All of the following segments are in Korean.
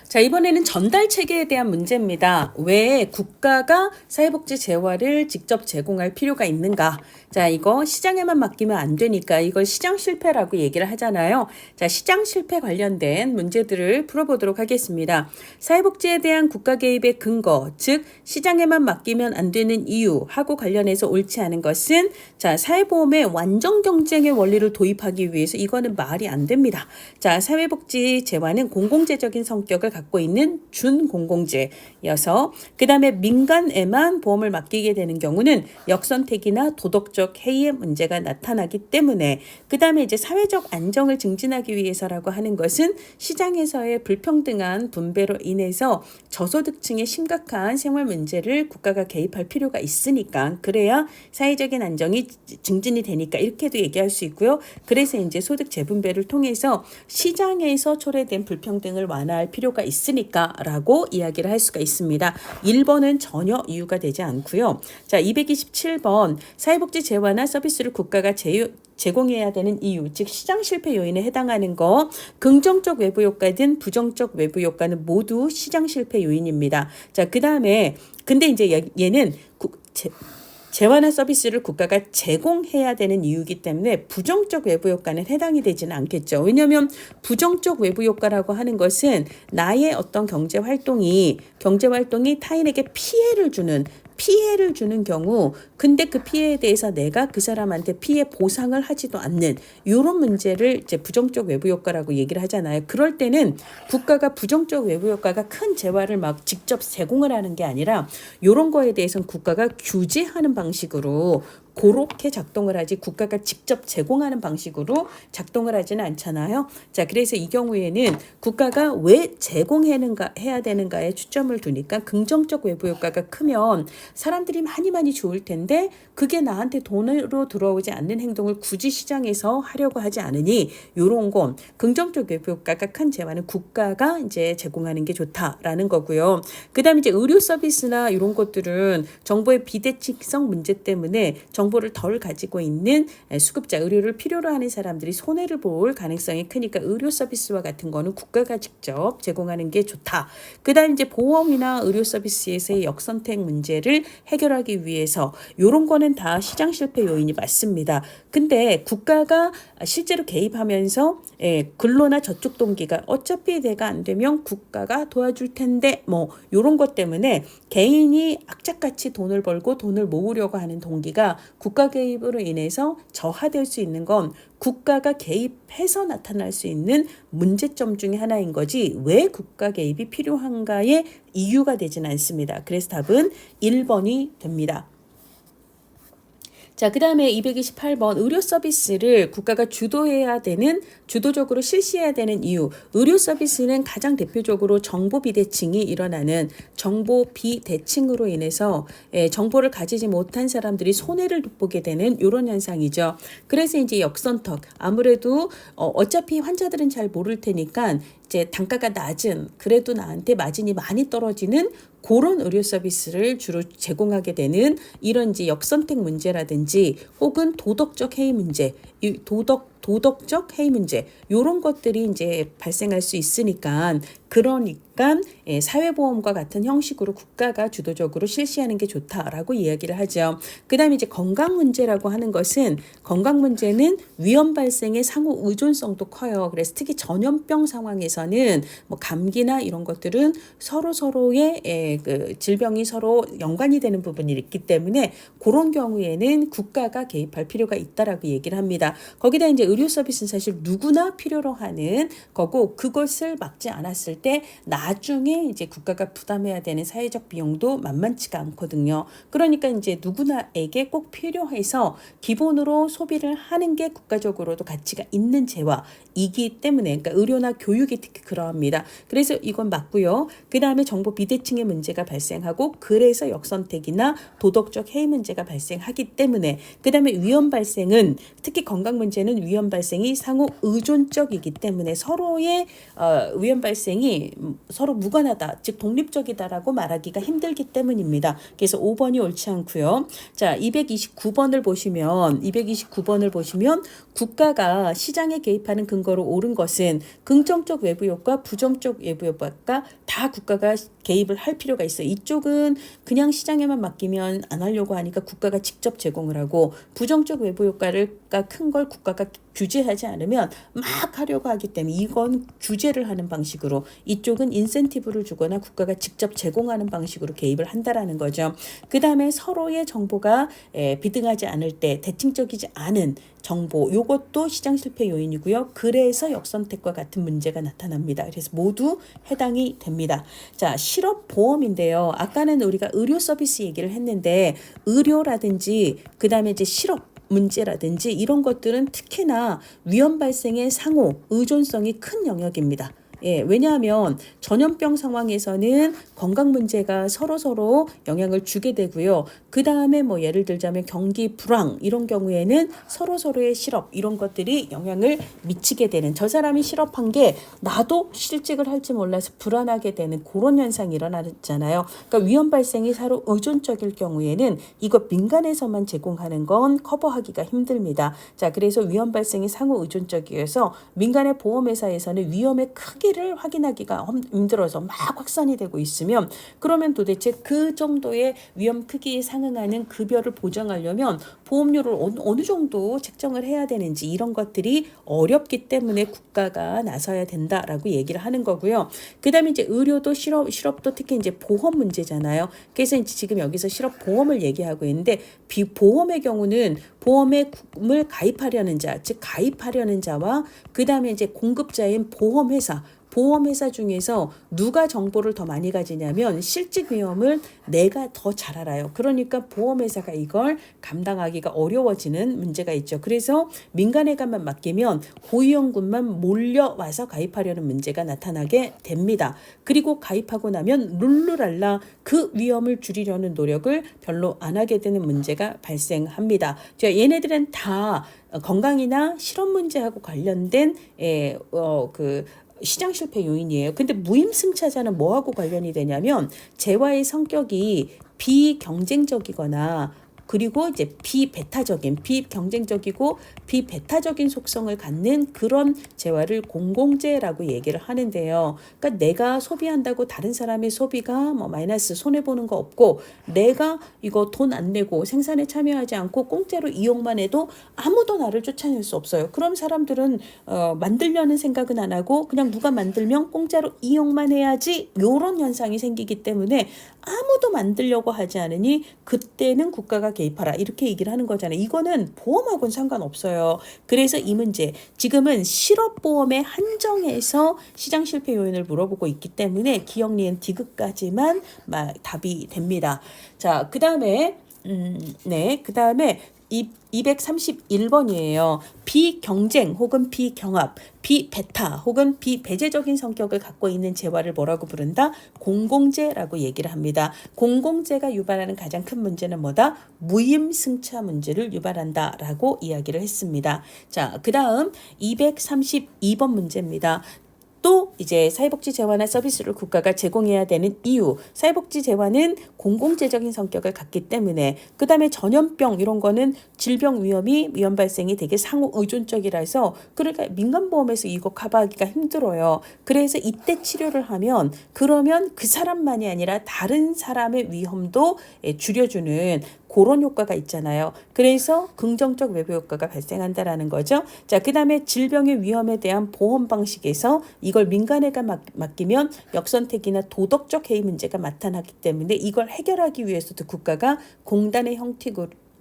자, 이번에는 전달 체계에 대한 문제입니다. 왜 국가가 사회복지 재화를 직접 제공할 필요가 있는가? 자, 이거 시장에만 맡기면 안 되니까 이걸 시장 실패라고 얘기를 하잖아요. 자, 시장 실패 관련된 문제들을 풀어보도록 하겠습니다. 사회복지에 대한 국가 개입의 근거, 즉 시장에만 맡기면 안 되는 이유하고 관련해서 옳지 않은 것은 자, 사회보험의 완전 경쟁의 원리를 도입하기 위해서 이거는 말이 안 됩니다. 자, 사회복지 재화는 공공재적인 성격을 갖고 있는 준공공재여서 그 다음에 민간에만 보험을 맡기게 되는 경우는 역선택이나 도덕적 해이의 문제가 나타나기 때문에 그 다음에 이제 사회적 안정을 증진하기 위해서라고 하는 것은 시장에서의 불평등한 분배로 인해서 저소득층의 심각한 생활 문제를 국가가 개입할 필요가 있으니까 그래야 사회적인 안정이 증진이 되니까 이렇게도 얘기할 수 있고요. 그래서 이제 소득 재분배를 통해서 시장에서 초래된 불평등을 완화할 필요가 있으니까 라고 이야기를 할 수가 있습니다. 1번은 전혀 이유가 되지 않고요. 자, 227번 사회복지 재화나 서비스를 국가가 제공해야 되는 이유, 즉 시장 실패 요인에 해당하는 거 긍정적 외부 효과든 부정적 외부 효과는 모두 시장 실패 요인입니다. 자, 그 다음에 근데 이제 얘는 재화나 서비스를 국가가 제공해야 되는 이유이기 때문에 부정적 외부 효과는 해당이 되지는 않겠죠. 왜냐하면 부정적 외부 효과라고 하는 것은 나의 어떤 경제 활동이 타인에게 피해를 주는 경우 근데 그 피해에 대해서 내가 그 사람한테 피해 보상을 하지도 않는 이런 문제를 이제 부정적 외부 효과라고 얘기를 하잖아요. 그럴 때는 국가가 부정적 외부 효과가 큰 재화를 막 직접 제공을 하는 게 아니라 이런 거에 대해서는 국가가 규제하는 방식으로 그렇게 작동을 하지 국가가 직접 제공하는 방식으로 작동을 하지는 않잖아요. 자, 그래서 이 경우에는 국가가 왜 제공해야 되는가에 초점을 두니까 긍정적 외부 효과가 크면 사람들이 많이 좋을 텐데 그게 나한테 돈으로 들어오지 않는 행동을 굳이 시장에서 하려고 하지 않으니 요런 건 긍정적 외부 효과가 큰 재화는 국가가 이제 제공하는 게 좋다라는 거고요. 그다음에 이제 의료 서비스나 이런 것들은 정보의 비대칭성 문제 때문에 정보를 덜 가지고 있는 수급자, 의료를 필요로 하는 사람들이 손해를 볼 가능성이 크니까 의료 서비스와 같은 거는 국가가 직접 제공하는 게 좋다. 그다음 이제 보험이나 의료 서비스에서의 역선택 문제를 해결하기 위해서 이런 거는 다 시장 실패 요인이 맞습니다. 근데 국가가 실제로 개입하면서 근로나 저축 동기가 어차피 내가 안 되면 국가가 도와줄 텐데 뭐 이런 것 때문에 개인이 악착같이 돈을 벌고 돈을 모으려고 하는 동기가 국가 개입으로 인해서 저하될 수 있는 건 국가가 개입해서 나타날 수 있는 문제점 중에 하나인 거지 왜 국가 개입이 필요한가의 이유가 되지는 않습니다. 그래서 답은 1번이 됩니다. 자, 그 다음에 228번 의료 서비스를 국가가 주도적으로 실시해야 되는 이유. 의료 서비스는 가장 대표적으로 정보 비대칭이 일어나는 정보 비대칭으로 인해서 정보를 가지지 못한 사람들이 손해를 보게 되는 이런 현상이죠. 그래서 이제 역선택. 아무래도 어차피 환자들은 잘 모를 테니까 이제 단가가 낮은 그래도 나한테 마진이 많이 떨어지는 그런 의료 서비스를 주로 제공하게 되는 이런 이제 역선택 문제라든지 혹은 도덕적 해이 문제, 도덕적 해이 문제 이런 것들이 이제 발생할 수 있으니까 그러니까 사회보험과 같은 형식으로 국가가 주도적으로 실시하는 게 좋다라고 이야기를 하죠. 그 다음에 이제 건강 문제라고 하는 것은 건강 문제는 위험 발생의 상호 의존성도 커요. 그래서 특히 전염병 상황에서는 뭐 감기나 이런 것들은 서로의 그 질병이 서로 연관이 되는 부분이 있기 때문에 그런 경우에는 국가가 개입할 필요가 있다라고 얘기를 합니다. 거기다 이제 의료 서비스는 사실 누구나 필요로 하는 거고 그것을 막지 않았을 때 나중에 이제 국가가 부담해야 되는 사회적 비용도 만만치가 않거든요. 그러니까 이제 누구나에게 꼭 필요해서 기본으로 소비를 하는 게 국가적으로도 가치가 있는 재화이기 때문에 그러니까 의료나 교육이 특히 그러합니다. 그래서 이건 맞고요. 그 다음에 정보 비대칭의 문제가 발생하고 그래서 역선택이나 도덕적 해이 문제가 발생하기 때문에 그 다음에 위험 발생은 특히 건강 문제는 위험 위험 발생이 상호 의존적이기 때문에 서로의 위험 발생이 서로 무관하다, 즉 독립적이다라고 말하기가 힘들기 때문입니다. 그래서 5번이 옳지 않고요. 자, 229번을 보시면 국가가 시장에 개입하는 근거로 옳은 것은 긍정적 외부 효과, 부정적 외부 효과가 다 국가가 개입을 할 필요가 있어요. 이쪽은 그냥 시장에만 맡기면 안 하려고 하니까 국가가 직접 제공을 하고, 부정적 외부 효과가 큰 걸 국가가 규제하지 않으면 막 하려고 하기 때문에 이건 규제를 하는 방식으로, 이쪽은 인센티브를 주거나 국가가 직접 제공하는 방식으로 개입을 한다라는 거죠. 그 다음에 서로의 정보가 비등하지 않을 때 대칭적이지 않은 정보, 요것도 시장 실패 요인이고요. 그래서 역선택과 같은 문제가 나타납니다. 그래서 모두 해당이 됩니다. 자, 실업보험인데요. 아까는 우리가 의료 서비스 얘기를 했는데, 의료라든지 그 다음에 이제 실업 문제라든지 이런 것들은 특히나 위험 발생의 상호 의존성이 큰 영역입니다. 예, 왜냐하면 전염병 상황에서는 건강 문제가 서로 영향을 주게 되고요. 그 다음에 뭐 예를 들자면 경기 불황 이런 경우에는 서로의 실업 이런 것들이 영향을 미치게 되는, 저 사람이 실업한 게 나도 실직을 할지 몰라서 불안하게 되는 그런 현상이 일어나잖아요. 그러니까 위험 발생이 서로 의존적일 경우에는 이거 민간에서만 제공하는 건 커버하기가 힘듭니다. 자, 그래서 위험 발생이 상호 의존적이어서 민간의 보험회사에서는 위험의 크기를 확인하기가 힘들어서 막 확산이 되고 있으면, 그러면 도대체 그 정도의 위험 크기에 상응하는 급여를 보장하려면 보험료를 어느 정도 책정을 해야 되는지 이런 것들이 어렵기 때문에 국가가 나서야 된다라고 얘기를 하는 거고요. 그 다음에 이제 의료도 실업도 특히 이제 보험 문제잖아요. 그래서 이제 지금 여기서 실업보험을 얘기하고 있는데, 비보험의 경우는 보험을 가입하려는 자, 즉 가입하려는 자와 그 다음에 이제 공급자인 보험회사 중에서 누가 정보를 더 많이 가지냐면 실직 위험을 내가 더 잘 알아요. 그러니까 보험회사가 이걸 감당하기가 어려워지는 문제가 있죠. 그래서 민간회사만 맡기면 고위험군만 몰려와서 가입하려는 문제가 나타나게 됩니다. 그리고 가입하고 나면 룰루랄라 그 위험을 줄이려는 노력을 별로 안 하게 되는 문제가 발생합니다. 얘네들은 다 건강이나 실업 문제하고 관련된 시장 실패 요인이에요. 근데 무임승차자는 뭐하고 관련이 되냐면 재화의 성격이 비경쟁적이거나 그리고 이제 비경쟁적이고 비배타적인 속성을 갖는 그런 재화를 공공재라고 얘기를 하는데요. 그러니까 내가 소비한다고 다른 사람의 소비가 뭐 마이너스 손해보는 거 없고, 내가 이거 돈 안 내고 생산에 참여하지 않고 공짜로 이용만 해도 아무도 나를 쫓아낼 수 없어요. 그럼 사람들은 만들려는 생각은 안 하고 그냥 누가 만들면 공짜로 이용만 해야지, 이런 현상이 생기기 때문에 아무도 만들려고 하지 않으니 그때는 국가가 개입하라 이렇게 얘기를 하는 거잖아요. 이거는 보험하고는 상관없어요. 그래서 이 문제 지금은 실업보험에 한정해서 시장 실패 요인을 물어보고 있기 때문에 기역, 니은, 디귿까지만 답이 됩니다. 자, 그 다음에 231번이에요. 비경쟁 혹은 비경합, 비배타 혹은 비배제적인 성격을 갖고 있는 재화를 뭐라고 부른다? 공공재라고 얘기를 합니다. 공공재가 유발하는 가장 큰 문제는 뭐다? 무임승차 문제를 유발한다라고 이야기를 했습니다. 자, 그 다음 232번 문제입니다. 또 이제 사회복지 재화나 서비스를 국가가 제공해야 되는 이유, 사회복지 재화는 공공재적인 성격을 갖기 때문에, 그 다음에 전염병 이런 거는 질병 위험 발생이 되게 상호 의존적이라서 그러니까 민간보험에서 이거 커버하기가 힘들어요. 그래서 이때 치료를 하면 그러면 그 사람만이 아니라 다른 사람의 위험도 줄여주는 그런 효과가 있잖아요. 그래서 긍정적 외부 효과가 발생한다라는 거죠. 자, 그 다음에 질병의 위험에 대한 보험 방식에서 이걸 민간에가 맡기면 역선택이나 도덕적 해이 문제가 나타나기 때문에 이걸 해결하기 위해서도 국가가 공단의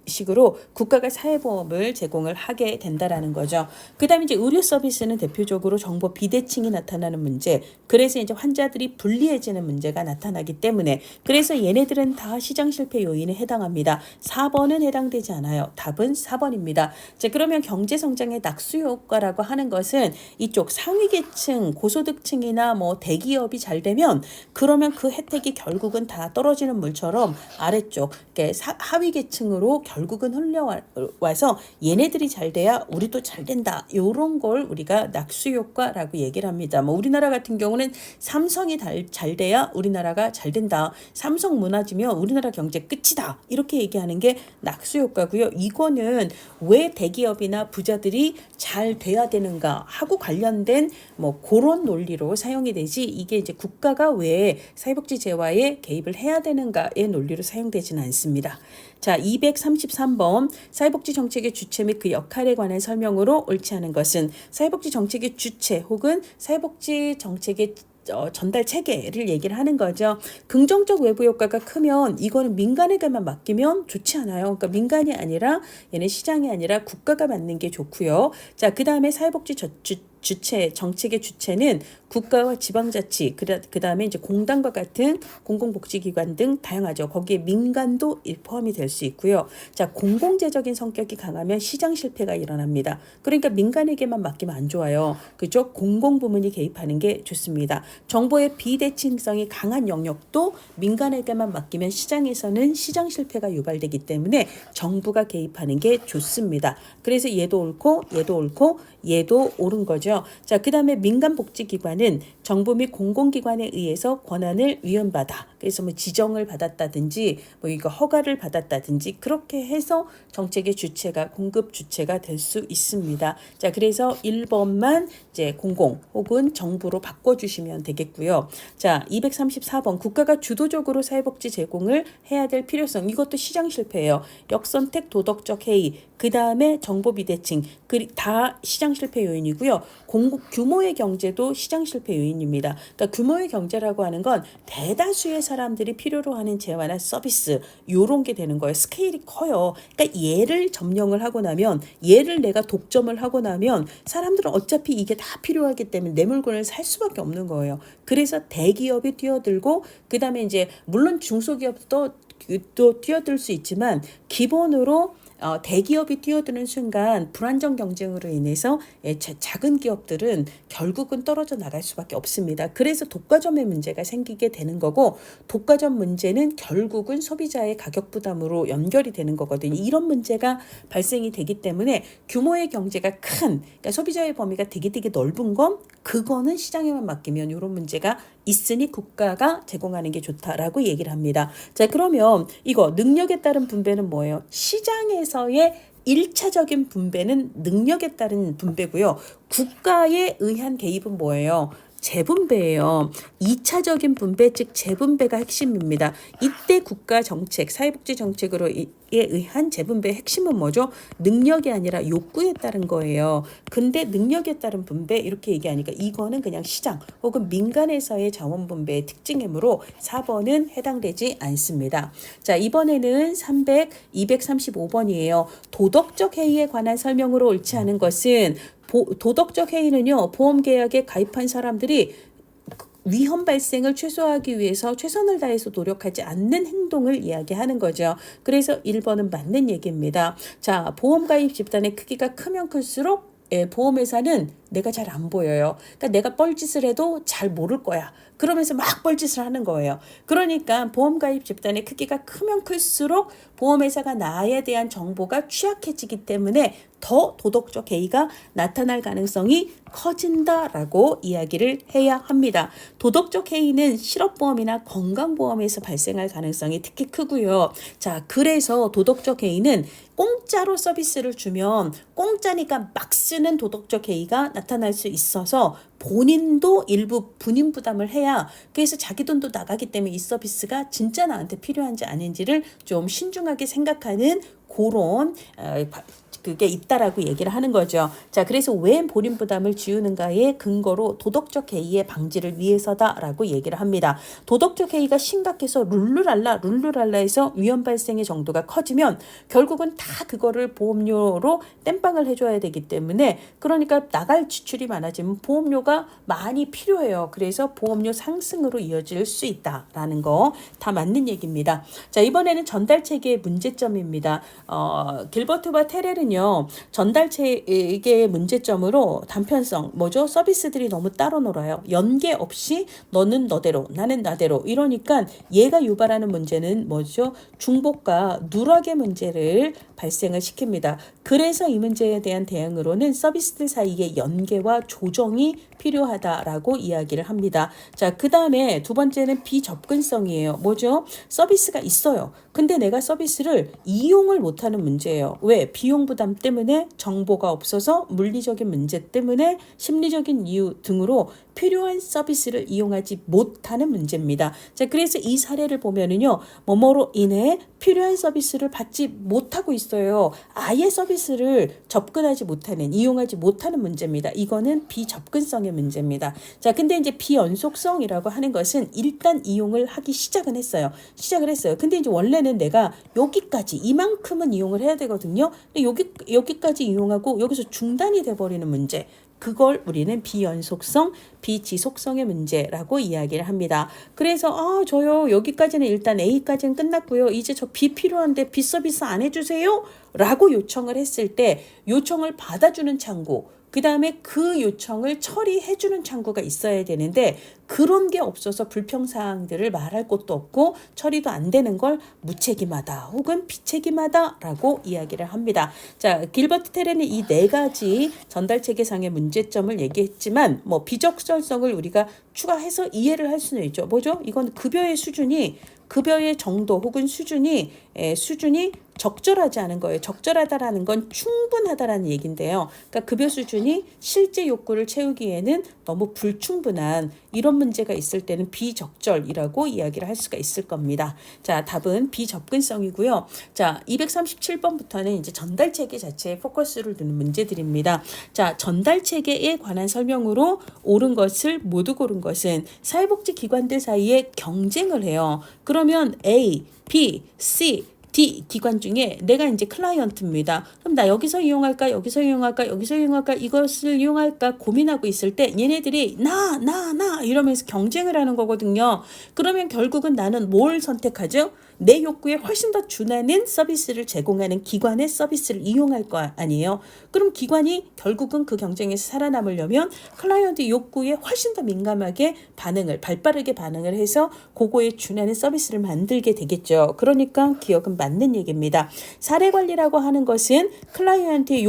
식으로 국가가 사회보험을 제공을 하게 된다라는 거죠. 그 다음에 이제 의료 서비스는 대표적으로 정보 비대칭이 나타나는 문제, 그래서 이제 환자들이 불리해지는 문제가 나타나기 때문에, 그래서 얘네들은 다 시장 실패 요인에 해당합니다. 4번은 해당되지 않아요. 답은 4번입니다. 자, 그러면 경제 성장의 낙수 효과라고 하는 것은 이쪽 상위 계층, 고소득층이나 뭐 대기업이 잘 되면 그러면 그 혜택이 결국은 다 떨어지는 물처럼 아래쪽 하위 계층으로 결국은 흘려와서 얘네들이 잘 돼야 우리도 잘 된다. 이런 걸 우리가 낙수 효과라고 얘기를 합니다. 뭐 우리나라 같은 경우는 삼성이 잘 돼야 우리나라가 잘 된다. 삼성 무너지면 우리나라 경제 끝이다. 이렇게 얘기하는 게 낙수 효과고요. 이거는 왜 대기업이나 부자들이 잘 돼야 되는가 하고 관련된 뭐 그런 논리로 사용이 되지, 이게 이제 국가가 왜 사회복지 재화에 개입을 해야 되는가의 논리로 사용되지는 않습니다. 자, 233번 사회복지 정책의 주체 및 그 역할에 관한 설명으로 옳지 않은 것은 사회복지 정책의 주체 혹은 사회복지 정책의 전달 체계를 얘기를 하는 거죠. 긍정적 외부 효과가 크면 이거는 민간에게만 맡기면 좋지 않아요. 그러니까 민간이 아니라 얘는 시장이 아니라 국가가 맡는 게 좋고요. 자, 그 다음에 사회복지 주체, 정책의 주체는 국가와 지방자치, 그 다음에 이제 공단과 같은 공공복지기관 등 다양하죠. 거기에 민간도 포함이 될 수 있고요. 자, 공공재적인 성격이 강하면 시장 실패가 일어납니다. 그러니까 민간에게만 맡기면 안 좋아요. 그죠? 공공부문이 개입하는 게 좋습니다. 정보의 비대칭성이 강한 영역도 민간에게만 맡기면 시장에서는 시장 실패가 유발되기 때문에 정부가 개입하는 게 좋습니다. 그래서 얘도 옳고 얘도 옳고 얘도 옳은 거죠. 자, 그 다음에 민간복지기관은 정부 및 공공기관에 의해서 권한을 위헌받아. 그래서 뭐 지정을 받았다든지 뭐 이거 허가를 받았다든지 그렇게 해서 정책의 주체가 공급 주체가 될 수 있습니다. 자, 그래서 1번만 이제 공공 혹은 정부로 바꿔주시면 되겠고요. 자, 234번 국가가 주도적으로 사회복지 제공을 해야 될 필요성, 이것도 시장 실패예요. 역선택, 도덕적 해이, 그 다음에 정보 비대칭, 다 시장 실패 요인이고요. 규모의 경제도 시장 실패 요인입니다. 그러니까 규모의 경제라고 하는 건 대다수의 사람들이 필요로 하는 재화나 서비스, 요런 게 되는 거예요. 스케일이 커요. 그러니까 얘를 점령을 하고 나면, 얘를 내가 독점을 하고 나면 사람들은 어차피 이게 다 필요하기 때문에 내 물건을 살 수밖에 없는 거예요. 그래서 대기업이 뛰어들고, 그 다음에 이제 물론 중소기업도 또 뛰어들 수 있지만 기본으로 대기업이 뛰어드는 순간 불안정 경쟁으로 인해서 작은 기업들은 결국은 떨어져 나갈 수밖에 없습니다. 그래서 독과점의 문제가 생기게 되는 거고, 독과점 문제는 결국은 소비자의 가격 부담으로 연결이 되는 거거든요. 이런 문제가 발생이 되기 때문에 규모의 경제가 큰, 그러니까 소비자의 범위가 되게 넓은 건 그거는 시장에만 맡기면 이런 문제가 있으니 국가가 제공하는 게 좋다라고 얘기를 합니다. 자, 그러면 이거 능력에 따른 분배는 뭐예요? 시장에서의 1차적인 분배는 능력에 따른 분배고요. 국가에 의한 개입은 뭐예요? 재분배예요. 2차적인 분배, 즉 재분배가 핵심입니다. 이때 국가 정책, 사회복지 정책으로 의한 재분배의 핵심은 뭐죠? 능력이 아니라 욕구에 따른 거예요. 근데 능력에 따른 분배 이렇게 얘기하니까 이거는 그냥 시장 혹은 민간에서의 자원 분배의 특징이므로 4번은 해당되지 않습니다. 자, 이번에는 235번이에요. 도덕적 해이에 관한 설명으로 옳지 않은 것은, 도덕적 해이는요, 보험계약에 가입한 사람들이 위험 발생을 최소화하기 위해서 최선을 다해서 노력하지 않는 행동을 이야기하는 거죠. 그래서 1번은 맞는 얘기입니다. 자, 보험 가입 집단의 크기가 크면 클수록 보험회사는 내가 잘 안 보여요. 그러니까 내가 뻘짓을 해도 잘 모를 거야. 그러면서 막 뻘짓을 하는 거예요. 그러니까 보험 가입 집단의 크기가 크면 클수록 보험회사가 나에 대한 정보가 취약해지기 때문에 더 도덕적 해이가 나타날 가능성이 커진다라고 이야기를 해야 합니다. 도덕적 해이는 실업보험이나 건강보험에서 발생할 가능성이 특히 크고요. 자, 그래서 도덕적 해이는 공짜로 서비스를 주면 공짜니까 막 쓰는 도덕적 해이가 나타날 수 있어서 본인도 일부 분인 부담을 해야, 그래서 자기 돈도 나가기 때문에 이 서비스가 진짜 나한테 필요한지 아닌지를 좀 신중하게 생각하는 그런 그게 있다라고 얘기를 하는 거죠. 자, 그래서 왜 본인 부담을 지우는가의 근거로 도덕적 해이의 방지를 위해서다라고 얘기를 합니다. 도덕적 해이가 심각해서 룰루랄라해서 위험 발생의 정도가 커지면 결국은 다 그거를 보험료로 땜빵을 해줘야 되기 때문에, 그러니까 나갈 지출이 많아지면 보험료가 많이 필요해요. 그래서 보험료 상승으로 이어질 수 있다라는 거 다 맞는 얘기입니다. 자, 이번에는 전달 체계의 문제점입니다. 길버트와 테렐은 보면은요, 전달 체계의 문제점으로 단편성, 뭐죠? 서비스들이 너무 따로 놀아요. 연계 없이 너는 너대로, 나는 나대로 이러니까 얘가 유발하는 문제는 뭐죠? 중복과 누락의 문제를 발생을 시킵니다. 그래서 이 문제에 대한 대응으로는 서비스들 사이의 연계와 조정이 필요하다라고 이야기를 합니다. 자, 그 다음에 두 번째는 비접근성이에요. 뭐죠? 서비스가 있어요. 근데 내가 서비스를 이용을 못하는 문제예요. 왜? 비용 부담 때문에, 정보가 없어서, 물리적인 문제 때문에, 심리적인 이유 등으로 필요한 서비스를 이용하지 못하는 문제입니다. 자, 그래서 이 사례를 보면은요, 뭐뭐로 인해 필요한 서비스를 받지 못하고 있어요. 아예 서비스를 접근하지 못하는, 이용하지 못하는 문제입니다. 이거는 비접근성의 문제입니다. 자, 근데 이제 비연속성이라고 하는 것은 일단 이용을 하기 시작을 했어요. 근데 이제 원래는 내가 여기까지, 이만큼은 이용을 해야 되거든요. 근데 여기까지 이용하고 여기서 중단이 돼버리는 문제. 그걸 우리는 비연속성, 비지속성의 문제라고 이야기를 합니다. 그래서 저요 여기까지는 일단 A까지는 끝났고요. 이제 저 B 필요한데 B 서비스 안 해주세요? 라고 요청을 했을 때 요청을 받아주는 창구, 그 다음에 그 요청을 처리해주는 창구가 있어야 되는데 그런 게 없어서 불평사항들을 말할 것도 없고 처리도 안 되는 걸 무책임하다 혹은 비책임하다 라고 이야기를 합니다. 자, 길버트 테렌은 이 네 가지 전달체계상의 문제점을 얘기했지만 뭐 비적절성을 우리가 추가해서 이해를 할 수는 있죠. 뭐죠? 이건 급여의 정도 혹은 수준이 적절하지 않은 거예요. 적절하다라는 건 충분하다라는 얘기인데요. 그러니까 급여 수준이 실제 욕구를 채우기에는 너무 불충분한 이런 문제가 있을 때는 비적절이라고 이야기를 할 수가 있을 겁니다. 자, 답은 비접근성이고요. 자, 237번부터는 이제 전달 체계 자체에 포커스를 두는 문제들입니다. 자, 전달 체계에 관한 설명으로 옳은 것을 모두 고른 것은 사회복지 기관들 사이에 경쟁을 해요. 그러면 A, B, C, D 기관 중에 내가 이제 클라이언트입니다. 그럼 나 여기서 이용할까 이것을 이용할까 고민하고 있을 때 얘네들이 나 이러면서 경쟁을 하는 거거든요. 그러면 결국은 나는 뭘 선택하죠? 내 욕구에 훨씬 더 준하는 서비스를 제공하는 기관의 서비스를 이용할 거 아니에요. 그럼 기관이 결국은 그 경쟁에서 살아남으려면 클라이언트 욕구에 훨씬 더 민감하게 발빠르게 반응을 해서 그거에 준하는 서비스를 만들게 되겠죠. 그러니까 기억은 맞는 얘기입니다. 사례 관리라고 하는 것은 클라이언트의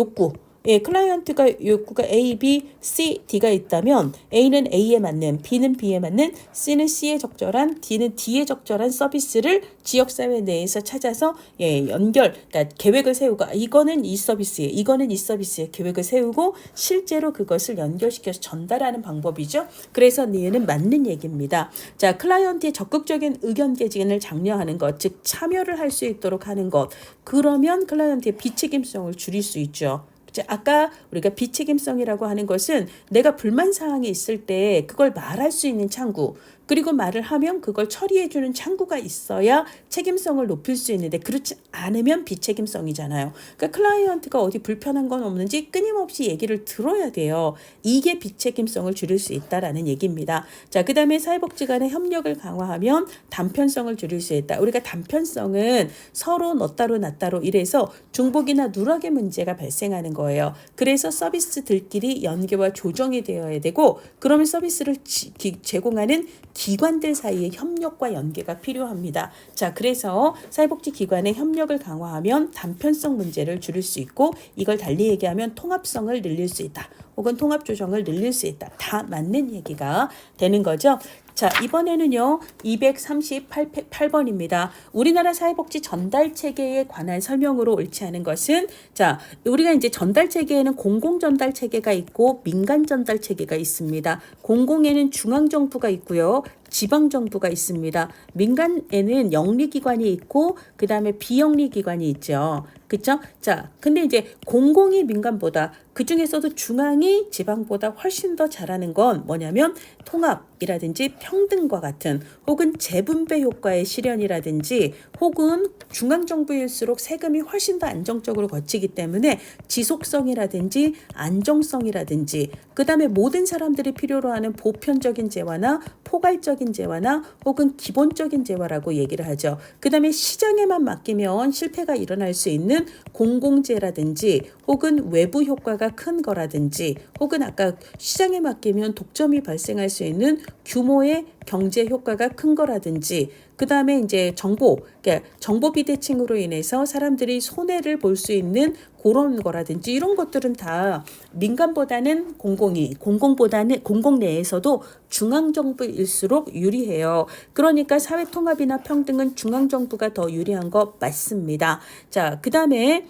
클라이언트가 욕구가 A, B, C, D가 있다면 A는 A에 맞는, B는 B에 맞는, C는 C에 적절한, D는 D에 적절한 서비스를 지역사회 내에서 찾아서 그러니까 계획을 세우고 이거는 이 서비스에, 이거는 이 서비스에 계획을 세우고 실제로 그것을 연결시켜서 전달하는 방법이죠. 그래서 얘는 맞는 얘기입니다. 자, 클라이언트의 적극적인 의견 개진을 장려하는 것, 즉 참여를 할 수 있도록 하는 것. 그러면 클라이언트의 비책임성을 줄일 수 있죠. 아까 우리가 비책임성이라고 하는 것은 내가 불만사항이 있을 때 그걸 말할 수 있는 창구, 그리고 말을 하면 그걸 처리해주는 창구가 있어야 책임성을 높일 수 있는데 그렇지 않으면 비책임성이잖아요. 그러니까 클라이언트가 어디 불편한 건 없는지 끊임없이 얘기를 들어야 돼요. 이게 비책임성을 줄일 수 있다라는 얘기입니다. 자, 그 다음에 사회복지 간의 협력을 강화하면 단편성을 줄일 수 있다. 우리가 단편성은 서로 너 따로 나 따로 이래서 중복이나 누락의 문제가 발생하는 거예요. 그래서 서비스들끼리 연계와 조정이 되어야 되고 그러면 서비스를 제공하는 기관들 사이의 협력과 연계가 필요합니다. 자, 그래서 사회복지 기관의 협력을 강화하면 단편성 문제를 줄일 수 있고 이걸 달리 얘기하면 통합성을 늘릴 수 있다. 혹은 통합 조정을 늘릴 수 있다. 다 맞는 얘기가 되는 거죠. 자, 이번에는요 238번입니다. 우리나라 사회복지 전달체계에 관한 설명으로 옳지 않은 것은, 자, 우리가 이제 전달체계에는 공공전달체계가 있고 민간전달체계가 있습니다. 공공에는 중앙정부가 있고요, 지방정부가 있습니다. 민간에는 영리기관이 있고 그 다음에 비영리기관이 있죠. 그쵸? 자, 근데 이제 공공이 민간보다, 그 중에서도 중앙이 지방보다 훨씬 더 잘하는 건 뭐냐면 통합이라든지 평등과 같은, 혹은 재분배 효과의 실현이라든지, 혹은 중앙정부일수록 세금이 훨씬 더 안정적으로 거치기 때문에 지속성이라든지 안정성이라든지, 그 다음에 모든 사람들이 필요로 하는 보편적인 재화나 포괄적인 재화나 혹은 기본적인 재화라고 얘기를 하죠. 그 다음에 시장에만 맡기면 실패가 일어날 수 있는 공공재라든지 혹은 외부 효과가 큰 거라든지 혹은 아까 시장에 맡기면 독점이 발생할 수 있는 규모의 경제 효과가 큰 거라든지 그 다음에 이제 그러니까 정보 비대칭으로 인해서 사람들이 손해를 볼 수 있는 그런 거라든지 이런 것들은 다 민간보다는 공공 내에서도 중앙정부일수록 유리해요. 그러니까 사회통합이나 평등은 중앙정부가 더 유리한 거 맞습니다. 자, 그 다음에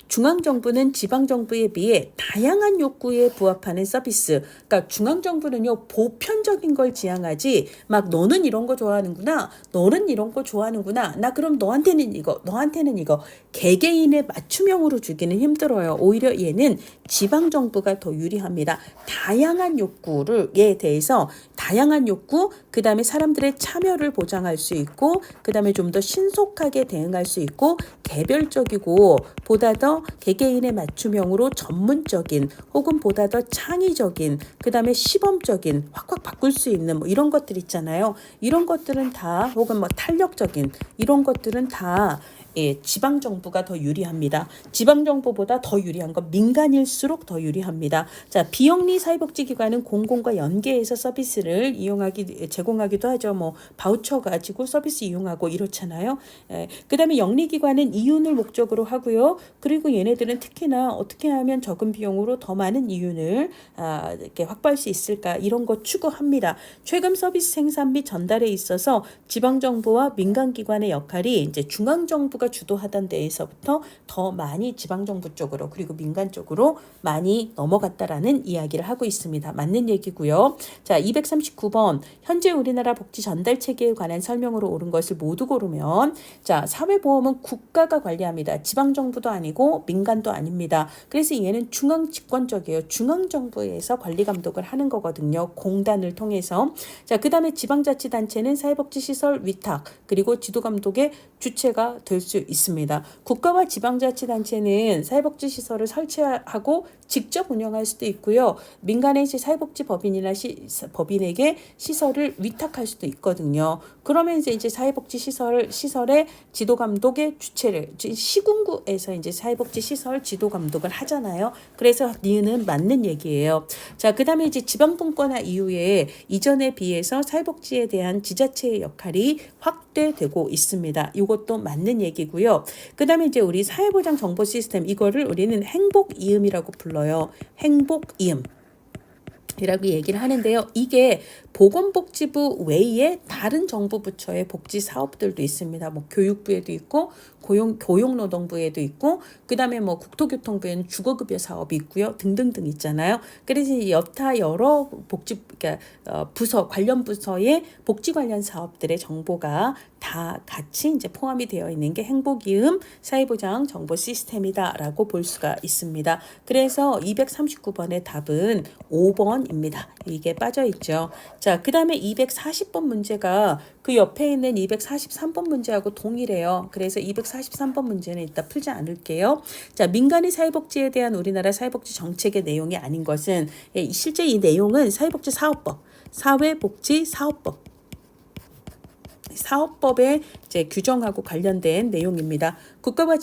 중앙정부는 지방정부에 비해 다양한 요구에 부합하는 서비스. 그러니까 중앙정부는요, 보편적인 걸 지향하지, 막 너는 이런 거 좋아하는구나, 너는 이런 거 좋아하는구나, 나 그럼 너한테는 이거, 너한테는 이거, 개개인의 맞춤형으로 주기는 힘들어요. 오히려 얘는 지방정부가 더 유리합니다. 다양한 요구에 대해서 다양한 요구, 그 다음에 사람들의 참여를 보장할 수 있고, 그 다음에 좀 더 신속하게 대응할 수 있고, 개별적이고 보다 더 개개인의 맞춤형으로 전문적인 혹은 보다 더 창의적인 그 다음에 시범적인 확확 바꿀 수 있는 뭐 이런 것들 있잖아요. 이런 것들은 다 혹은 뭐 탄력적인 이런 것들은 다 지방정부가 더 유리합니다. 지방정부보다 더 유리한 건 민간일수록 더 유리합니다. 자, 비영리 사회복지기관은 공공과 연계해서 서비스를 제공하기도 하죠. 뭐 바우처 가지고 서비스 이용하고 이렇잖아요. 그 다음에 영리기관은 이윤을 목적으로 하고요. 그리고 얘네들은 특히나 어떻게 하면 적은 비용으로 더 많은 이윤을 이렇게 확보할 수 있을까 이런 거 추구합니다. 최근 서비스 생산 및 전달에 있어서 지방정부와 민간기관의 역할이 이제 중앙정부가 주도하던 데에서부터 더 많이 지방정부 쪽으로 그리고 민간 쪽으로 많이 넘어갔다라는 이야기를 하고 있습니다. 맞는 얘기고요. 자, 239번 현재 우리나라 복지 전달 체계에 관한 설명으로 옳은 것을 모두 고르면 자, 사회보험은 국가가 관리합니다. 지방정부도 아니고 민간도 아닙니다. 그래서 얘는 중앙집권적이에요. 중앙정부에서 관리 감독을 하는 거거든요. 공단을 통해서. 자, 그 다음에 지방자치단체는 사회복지시설 위탁 그리고 지도감독의 주체가 될 수 있습니다. 국가와 지방자치단체는 사회복지시설을 설치하고 직접 운영할 수도 있고요. 민간의 사회복지법인이나 법인에게 시설을 위탁할 수도 있거든요. 그러면 이제 사회복지시설의 지도감독의 주체를 시군구에서 이제 사회복지시설 지도감독을 하잖아요. 그래서 니은은 맞는 얘기예요. 자, 그 다음에 이제 지방분권화 이후에 이전에 비해서 사회복지에 대한 지자체의 역할이 확대되고 있습니다. 이것도 맞는 얘기고요. 그 다음에 이제 우리 사회보장 정보 시스템 이거를 우리는 행복이음이라고 불러요. 행복이음. 이라고 얘기를 하는데요. 이게 보건복지부 외에 다른 정부 부처의 복지 사업들도 있습니다. 뭐 교육부에도 있고 고용노동부에도 있고 그다음에 뭐 국토교통부에는 주거급여 사업이 있고요. 등등등 있잖아요. 그래서 여러 그러니까 부서 관련 부서의 복지 관련 사업들의 정보가 다 같이 이제 포함이 되어 있는 게 행복이음 사회보장 정보 시스템이다라고 볼 수가 있습니다. 그래서 239번의 답은 5번입니다. 이게 빠져 있죠. 자, 그다음에 240번 문제가 그 옆에 있는 243번 문제하고 동일해요. 그래서 243번 문제는 이따 풀지 않을게요. 자, 민간의 사회복지에 대한 우리나라 사회복지 정책의 내용이 아닌 것은 실제 이 내용은 사회복지사업법, 사업법의 이제 규정하고 관련된 내용입니다. 국가와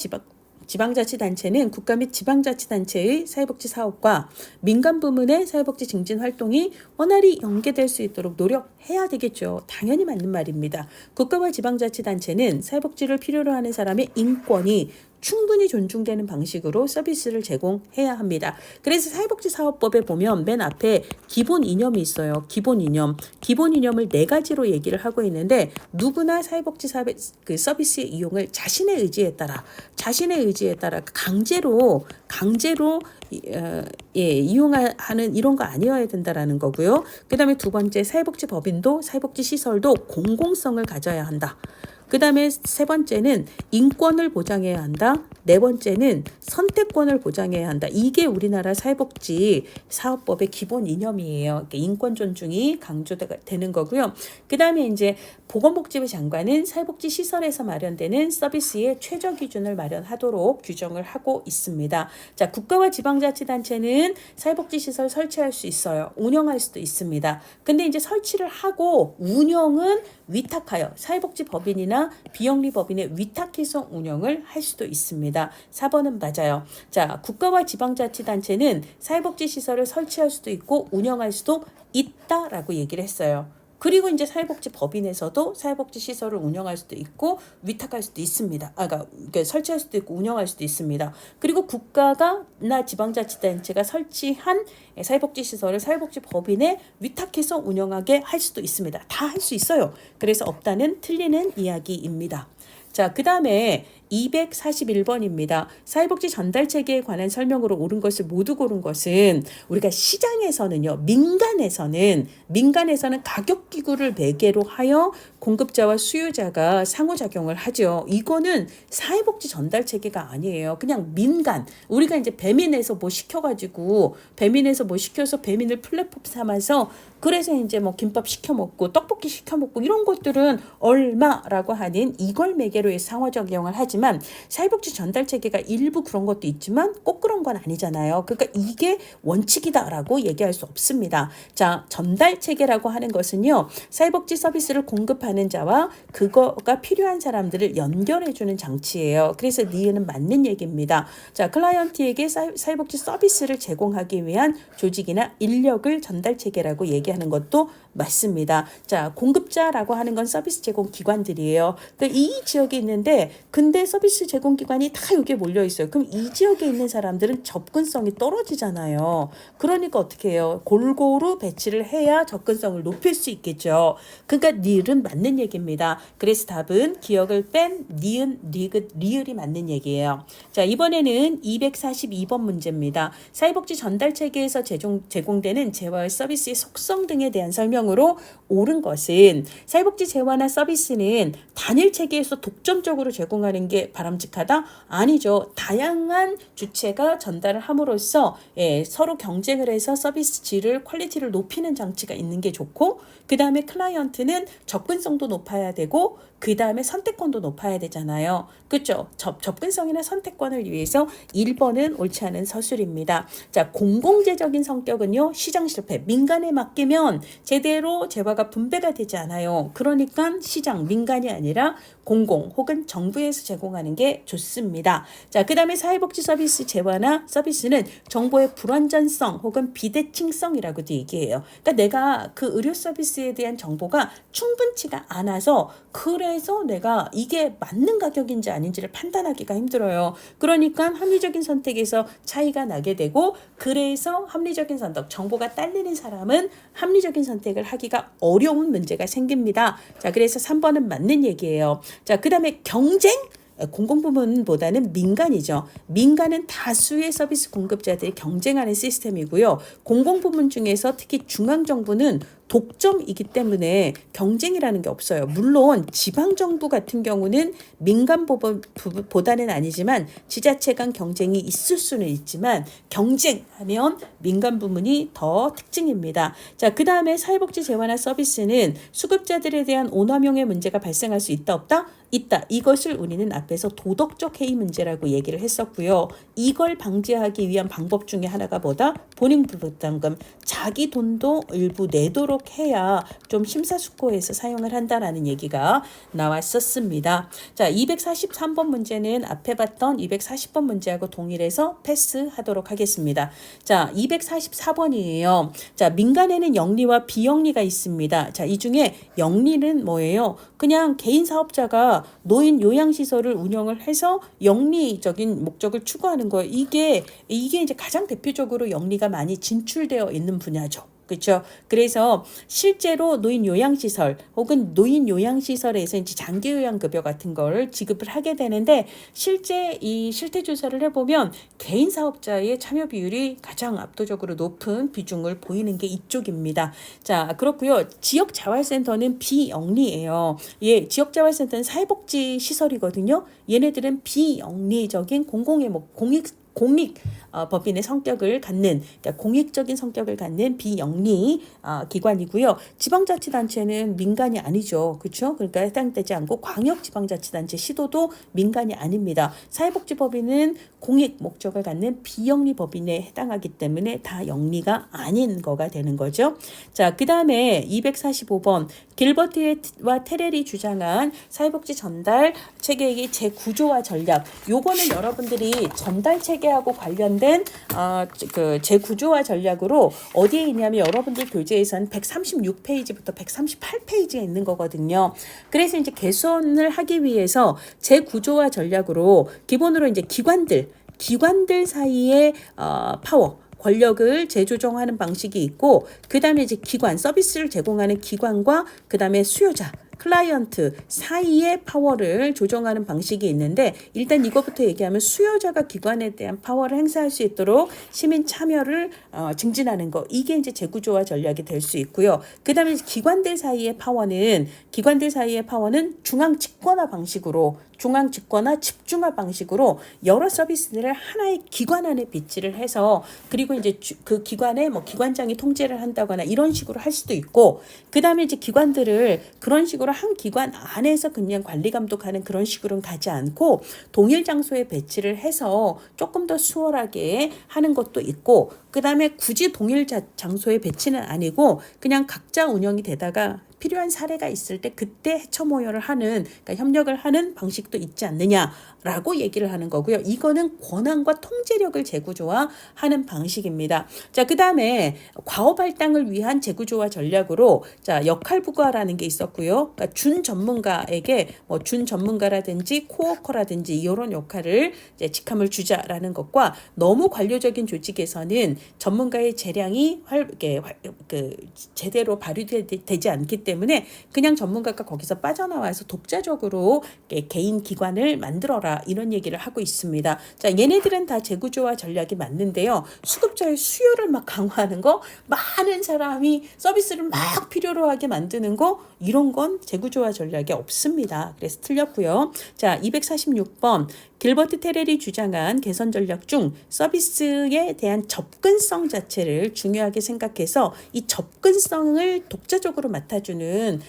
지방자치단체는 국가 및 지방자치단체의 사회복지 사업과 민간 부문의 사회복지 증진 활동이 원활히 연계될 수 있도록 노력해야 되겠죠. 당연히 맞는 말입니다. 국가와 지방자치단체는 사회복지를 필요로 하는 사람의 인권이 충분히 존중되는 방식으로 서비스를 제공해야 합니다. 그래서 사회복지사업법에 보면 맨 앞에 기본 이념이 있어요. 기본 이념을 4가지로 얘기를 하고 있는데 누구나 사회복지 서비스 이용을 자신의 의지에 따라 강제로 이용하는 이런 거 아니어야 된다라는 거고요. 그 다음에 2번째 사회복지법인도 사회복지시설도 공공성을 가져야 한다. 그 다음에 3번째는 인권을 보장해야 한다. 4번째는 선택권을 보장해야 한다. 이게 우리나라 사회복지 사업법의 기본 이념이에요. 인권 존중이 강조되는 거고요. 그 다음에 이제 보건복지부 장관은 사회복지시설에서 마련되는 서비스의 최저 기준을 마련하도록 규정을 하고 있습니다. 자, 국가와 지방 지방자치단체는 사회복지시설 설치할 수 있어요. 운영할 수도 있습니다. 근데 이제 설치를 하고 운영은 위탁하여 사회복지법인이나 비영리법인에 위탁해서 운영을 할 수도 있습니다. 4번은 맞아요. 자, 국가와 지방자치단체는 사회복지시설을 설치할 수도 있고 운영할 수도 있다라고 얘기를 했어요. 그리고 이제 사회복지법인에서도 사회복지시설을 운영할 수도 있고 위탁할 수도 있습니다. 그러니까 설치할 수도 있고 운영할 수도 있습니다. 그리고 국가가나 지방자치단체가 설치한 사회복지시설을 사회복지법인에 위탁해서 운영하게 할 수도 있습니다. 다 할 수 있어요. 그래서 없다는 틀리는 이야기입니다. 자, 그 다음에 241번입니다. 사회복지 전달체계에 관한 설명으로 옳은 것을 모두 고른 것은 우리가 시장에서는요, 민간에서는 가격기구를 매개로 하여 공급자와 수요자가 상호작용을 하죠. 이거는 사회복지 전달체계가 아니에요. 그냥 민간. 우리가 이제 배민에서 뭐 시켜가지고 배민에서 뭐 시켜서 배민을 플랫폼 삼아서 그래서 이제 뭐 김밥 시켜 먹고 떡볶이 시켜 먹고 이런 것들은 얼마라고 하는 이걸 매개로 해서 상호작용을 하지만 사회복지 전달체계가 일부 그런 것도 있지만 꼭 그런 건 아니잖아요. 그러니까 이게 원칙이다라고 얘기할 수 없습니다. 자, 전달체계라고 하는 것은요, 사회복지 서비스를 공급하는 자와 그거가 필요한 사람들을 연결해주는 장치예요. 그래서 니은은 맞는 얘기입니다. 자, 클라이언트에게 사회복지 서비스를 제공하기 위한 조직이나 인력을 전달체계라고 얘기하는 것도 맞습니다. 자, 공급자라고 하는 건 서비스 제공 기관들이에요. 그러니까 이 지역에 있는데 근데 서비스 제공 기관이 다 여기에 몰려 있어요. 그럼 이 지역에 있는 사람들은 접근성이 떨어지잖아요. 그러니까 어떻게 해요? 골고루 배치를 해야 접근성을 높일 수 있겠죠. 그러니까 니은 맞는 얘기입니다. 그래서 답은 기억을 뺀 니은, 리귿, 리을이 맞는 얘기예요. 자, 이번에는 242번 문제입니다. 사회복지 전달체계에서 제공되는 재화의 서비스의 속성 등에 대한 설명으로 옳은 것은 사회복지 재화나 서비스는 단일 체계에서 독점적으로 제공하는 게 바람직하다? 아니죠. 다양한 주체가 전달을 함으로써 서로 경쟁을 해서 서비스 질을 퀄리티를 높이는 장치가 있는 게 좋고 그 다음에 클라이언트는 접근성도 높아야 되고 그 다음에 선택권도 높아야 되잖아요. 그렇죠? 접근성이나 선택권을 위해서 1번은 옳지 않은 서술입니다. 자, 공공재적인 성격은요, 시장 실패. 민간에 맡기면 제대로 재화가 분배가 되지 않아요. 그러니까 시장, 민간이 아니라 공공 혹은 정부에서 제공하는 게 좋습니다. 자, 그 다음에 사회복지 서비스 재화나 서비스는 정보의 불완전성 혹은 비대칭성이라고도 얘기해요. 그러니까 내가 그 의료 서비스에 대한 정보가 충분치가 않아서 그래서 내가 이게 맞는 가격인지 아닌지를 판단하기가 힘들어요. 그러니까 합리적인 선택에서 차이가 나게 되고 그래서 합리적인 선택, 정보가 딸리는 사람은 합리적인 선택을 하기가 어려운 문제가 생깁니다. 자, 그래서 3번은 맞는 얘기예요. 자, 그 다음에 경쟁? 공공부문보다는 민간이죠. 민간은 다수의 서비스 공급자들이 경쟁하는 시스템이고요. 공공부문 중에서 특히 중앙정부는 독점이기 때문에 경쟁이라는 게 없어요. 물론 지방정부 같은 경우는 민간보다는 아니지만 지자체 간 경쟁이 있을 수는 있지만 경쟁하면 민간 부문이 더 특징입니다. 자, 그 다음에 사회복지 재화나 서비스는 수급자들에 대한 오남용의 문제가 발생할 수 있다 없다? 있다. 이것을 우리는 앞에서 도덕적 해이 문제라고 얘기를 했었고요. 이걸 방지하기 위한 방법 중에 하나가 뭐다? 본인부담금. 자기 돈도 일부 내도록 해야 좀 심사숙고해서 사용을 한다라는 얘기가 나왔었습니다. 자, 243번 문제는 앞에 봤던 240번 문제하고 동일해서 패스하도록 하겠습니다. 자, 244번이에요. 자, 민간에는 영리와 비영리가 있습니다. 자, 이 중에 영리는 뭐예요? 그냥 개인 사업자가 노인 요양시설을 운영을 해서 영리적인 목적을 추구하는 거예요. 이게 이제 가장 대표적으로 영리가 많이 진출되어 있는 분야죠. 그렇죠. 그래서 실제로 노인 요양시설 혹은 노인 요양시설에서 이제 장기 요양급여 같은 걸 지급을 하게 되는데 실제 이 실태 조사를 해보면 개인 사업자의 참여 비율이 가장 압도적으로 높은 비중을 보이는 게 이쪽입니다. 자, 그렇고요. 지역자활센터는 비영리예요. 예, 지역자활센터는 사회복지 시설이거든요. 얘네들은 비영리적인 공공의 공익 법인의 성격을 갖는, 그러니까 공익적인 성격을 갖는 비영리 기관이고요. 지방자치단체는 민간이 아니죠. 그렇죠? 그러니까 해당되지 않고 광역지방자치단체 시도도 민간이 아닙니다. 사회복지법인은 공익 목적을 갖는 비영리 법인에 해당하기 때문에 다 영리가 아닌 거가 되는 거죠. 자, 그 다음에 245번 길버트와 테렐이 주장한 사회복지 전달 체계의 재구조화 전략. 요거는 여러분들이 전달 체계하고 관련된 그 재구조화 전략으로 어디에 있냐면 여러분들 교재에서는 136페이지부터 138페이지에 있는 거거든요. 그래서 이제 개선을 하기 위해서 재구조화 전략으로 기본으로 이제 기관들 사이의 파워 권력을 재조정하는 방식이 있고, 그 다음에 이제 기관, 서비스를 제공하는 기관과 그 다음에 수요자, 클라이언트 사이의 파워를 조정하는 방식이 있는데, 일단 이것부터 얘기하면 수요자가 기관에 대한 파워를 행사할 수 있도록 시민 참여를 증진하는 거, 이게 이제 재구조화 전략이 될 수 있고요. 그 다음에 기관들 사이의 파워는 중앙 집권화 방식으로, 중앙 집권화 집중화 방식으로 여러 서비스들을 하나의 기관 안에 비치를 해서, 그리고 이제 그 기관에 뭐 기관장이 통제를 한다거나 이런 식으로 할 수도 있고, 그 다음에 이제 기관들을 그런 식으로 한 기관 안에서 그냥 관리 감독하는 그런 식으로는 가지 않고 동일 장소에 배치를 해서 조금 더 수월하게 하는 것도 있고, 그 다음에 굳이 동일 장소에 배치는 아니고 그냥 각자 운영이 되다가 필요한 사례가 있을 때 그때 해처 모여를 하는, 그러니까 협력을 하는 방식도 있지 않느냐라고 얘기를 하는 거고요. 이거는 권한과 통제력을 재구조화하는 방식입니다. 자, 그 다음에 과업 할당을 위한 재구조화 전략으로 자, 역할 부과라는 게 있었고요. 그러니까 준 전문가에게 뭐 준 전문가라든지 코워커라든지 이런 역할을 이제 직함을 주자라는 것과, 너무 관료적인 조직에서는 전문가의 재량이 제대로 발휘되지 않기 때문에 그냥 전문가가 거기서 빠져나와서 독자적으로 개인 기관을 만들어라, 이런 얘기를 하고 있습니다. 자, 얘네들은 다 재구조화 전략이 맞는데요. 수급자의 수요를 막 강화하는 거, 많은 사람이 서비스를 막 필요로 하게 만드는 거, 이런 건 재구조화 전략이 없습니다. 그래서 틀렸고요. 자, 246번 길버트 테렐이 주장한 개선 전략 중 서비스에 대한 접근성 자체를 중요하게 생각해서 이 접근성을 독자적으로 맡아주는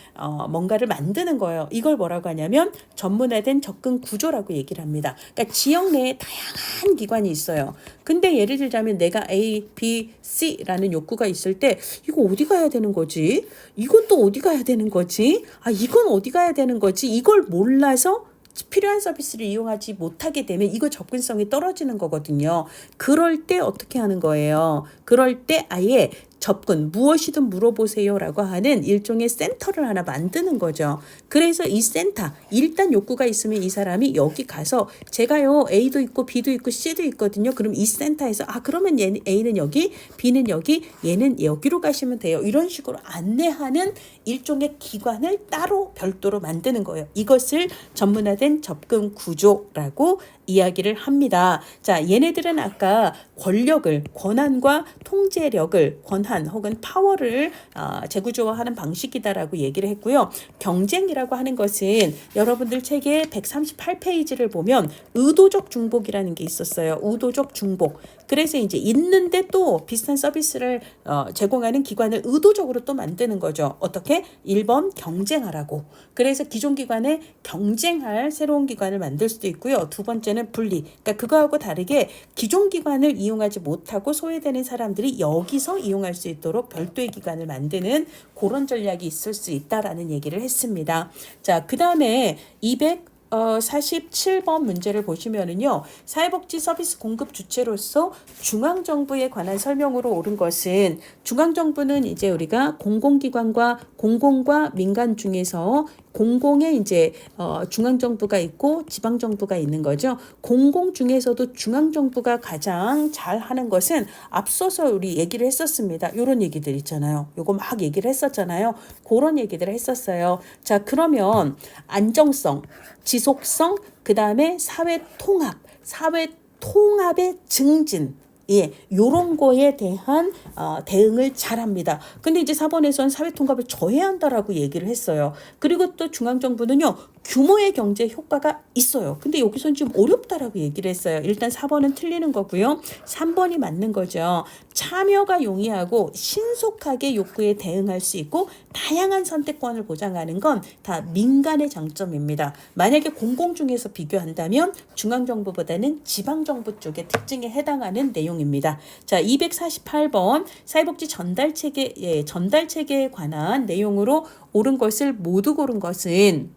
뭔가를 만드는 거예요. 이걸 뭐라고 하냐면 전문화된 접근 구조라고 얘기를 합니다. 그러니까 지역 내에 다양한 기관이 있어요. 근데 예를 들자면 내가 A, B, C라는 욕구가 있을 때 이거 어디 가야 되는 거지? 이건 또 어디 가야 되는 거지? 이건 어디 가야 되는 거지? 이걸 몰라서 필요한 서비스를 이용하지 못하게 되면 이거 접근성이 떨어지는 거거든요. 그럴 때 어떻게 하는 거예요? 그럴 때 아예 접근, 무엇이든 물어보세요라고 하는 일종의 센터를 하나 만드는 거죠. 그래서 이 센터, 일단 욕구가 있으면 이 사람이 여기 가서 제가요 A도 있고 B도 있고 C도 있거든요. 그럼 이 센터에서 그러면 얘는 A는 여기, B는 여기, 얘는 여기로 가시면 돼요. 이런 식으로 안내하는 일종의 기관을 따로 별도로 만드는 거예요. 이것을 전문화된 접근 구조라고 이야기를 합니다. 자, 얘네들은 아까 권한과 통제력을, 권한 혹은 파워를 재구조화하는 방식이다라고 얘기를 했고요. 경쟁이라고 하는 것은 여러분들 책의 138페이지를 보면 의도적 중복이라는 게 있었어요. 의도적 중복. 그래서 이제 있는데 또 비슷한 서비스를 제공하는 기관을 의도적으로 또 만드는 거죠. 어떻게? 1번 경쟁하라고. 그래서 기존 기관에 경쟁할 새로운 기관을 만들 수도 있고요. 두 번째는 분리. 그러니까 그거하고 다르게 기존 기관을 이용하지 못하고 소외되는 사람들이 여기서 이용할 수 있도록 별도의 기관을 만드는 그런 전략이 있을 수 있다라는 얘기를 했습니다. 자, 그 다음에 247번 문제를 보시면은요, 사회복지 서비스 공급 주체로서 중앙정부에 관한 설명으로 옳은 것은, 중앙정부는 이제 우리가 공공기관과 민간 중에서 공공에 이제 중앙정부가 있고 지방정부가 있는 거죠. 공공 중에서도 중앙정부가 가장 잘하는 것은 앞서서 우리 얘기를 했었습니다. 이런 얘기들 있잖아요. 요거 막 얘기를 했었잖아요. 그런 얘기들을 했었어요. 자, 그러면 안정성, 지속성, 그 다음에 사회 통합의 증진, 예, 요런 거에 대한 대응을 잘합니다. 근데 이제 4번에서는 사회통합을 저해한다라고 얘기를 했어요. 그리고 또 중앙정부는요, 규모의 경제 효과가 있어요. 근데 여기서는 좀 어렵다라고 얘기를 했어요. 일단 4번은 틀리는 거고요. 3번이 맞는 거죠. 참여가 용이하고 신속하게 욕구에 대응할 수 있고 다양한 선택권을 보장하는 건 다 민간의 장점입니다. 만약에 공공 중에서 비교한다면 중앙정부보다는 지방정부 쪽의 특징에 해당하는 내용입니다. 자, 248번 사회복지 전달체계에 관한 내용으로 옳은 것을 모두 고른 것은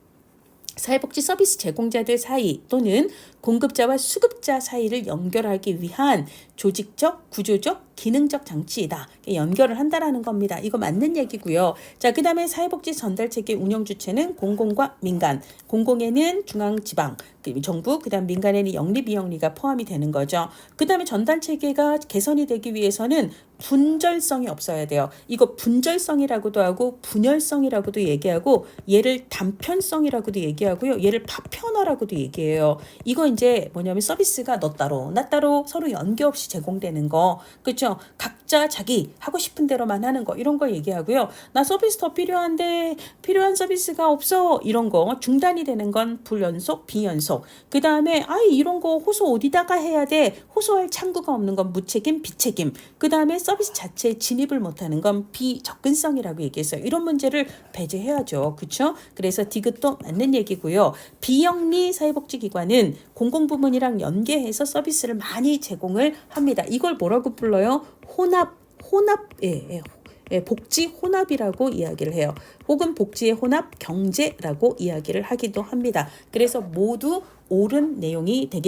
사회복지 서비스 제공자들 사이 또는 공급자와 수급자 사이를 연결하기 위한 조직적, 구조적, 기능적 장치이다. 연결을 한다라는 겁니다. 이거 맞는 얘기고요. 자, 그 다음에 사회복지 전달체계 운영 주체는 공공과 민간. 공공에는 중앙, 지방, 정부, 그 다음 민간에는 영리, 비영리가 포함이 되는 거죠. 그 다음에 전달체계가 개선이 되기 위해서는 분절성이 없어야 돼요. 이거 분절성이라고도 하고 분열성이라고도 얘기하고 얘를 단편성이라고도 얘기하고요. 얘를 파편화라고도 얘기해요. 이거 이제 뭐냐면 서비스가 너 따로 나 따로 서로 연계 없이 제공되는 거. 그렇죠? 각자 자기 하고 싶은 대로만 하는 거 이런 거 얘기하고요. 나 서비스 더 필요한데 필요한 서비스가 없어. 이런 거 중단이 되는 건 불연속, 비연속. 그 다음에 이런 거 호소 어디다가 해야 돼. 호소할 창구가 없는 건 무책임, 비책임. 그 다음에 서비스 자체에 진입을 못하는 건 비접근성이라고 얘기했어요. 이런 문제를 배제해야죠. 그렇죠? 그래서 디귿도 맞는 얘기고요. 비영리 사회복지기관은 공공부문이랑 연계해서 서비스를 많이 제공을 합니다. 이걸 뭐라고 불러요? 복지 혼합이라고 이야기를 해요. 혹은 복지의 혼합 경제라고 이야기를 하기도 합니다. 그래서 모두 옳은 내용이 되겠습니다.